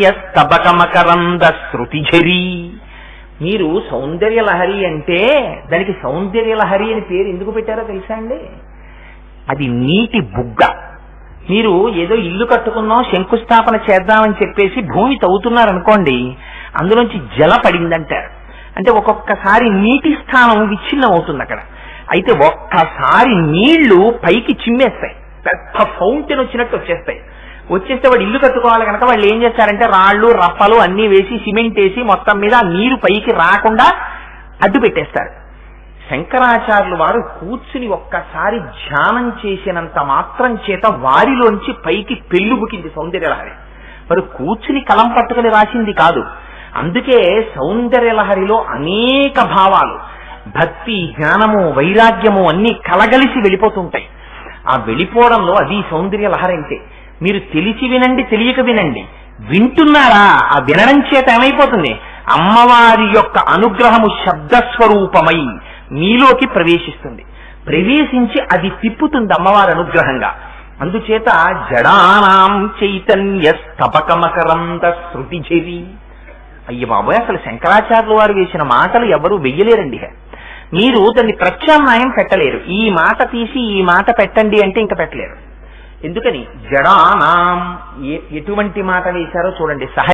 స్తబకమకరంద శృతిఝరీ. మీరు సౌందర్యలహరి అంటే దానికి సౌందర్యలహరి అని పేరు ఎందుకు పెట్టారో తెలుసా అండి? అది నీటి బుగ్గ. మీరు ఏదో ఇల్లు కట్టుకున్నాం శంకుస్థాపన చేద్దామని చెప్పేసి భూమి తవ్వుతున్నారనుకోండి, అందులోంచి జల పడిందంటారు. అంటే ఒక్కొక్కసారి నీటి స్థానం విచ్ఛిన్నం అవుతుంది అక్కడ. అయితే ఒక్కసారి నీళ్లు పైకి చిమ్మేస్తాయి, పెద్ద ఫౌంటైన్ వచ్చినట్టు వచ్చేస్తే వాడు ఇల్లు కట్టుకోవాలి కనుక వాళ్ళు ఏం చేస్తారంటే రాళ్లు రప్పలు అన్ని వేసి సిమెంట్ వేసి మొత్తం మీద ఆ నీరు పైకి రాకుండా అడ్డు పెట్టేస్తారు. శంకరాచార్యులు వారు కూర్చుని ఒక్కసారి ధ్యానం చేసినంత మాత్రం చేత వారిలోంచి పైకి పెళ్ళుబుకింది సౌందర్యలహరి. మరి కూర్చుని కలం పట్టుకుని రాసింది కాదు. అందుకే సౌందర్యలహరిలో అనేక భావాలు, భక్తి, జ్ఞానము, వైరాగ్యము అన్ని కలగలిసి వెళ్ళిపోతుంటాయి. ఆ వెళ్ళిపోవడంలో అది సౌందర్యలహరి అంటే. మీరు తెలిసి వినండి, తెలియక వినండి, వింటున్నారా? ఆ వినడం చేత ఏమైపోతుంది? అమ్మవారి యొక్క అనుగ్రహము శబ్దస్వరూపమై మీలోకి ప్రవేశిస్తుంది. ప్రవేశించి అది తిప్పుతుంది అమ్మవారి అనుగ్రహంగా. అందుచేత జడానాం చైతన్య స్తబకమకరంద శృతిఝరీ. అయ్య బాబోయ్, అసలు శంకరాచార్యులు వారు వేసిన మాటలు ఎవరు వెయ్యలేరండి. మీరు దాన్ని ప్రత్యామ్నాయం పెట్టలేరు. ఈ మాట తీసి ఈ మాట పెట్టండి అంటే ఇంకా పెట్టలేరు. ఎందుకని? జడానాం ఎటువంటి మాట వేశారో చూడండి.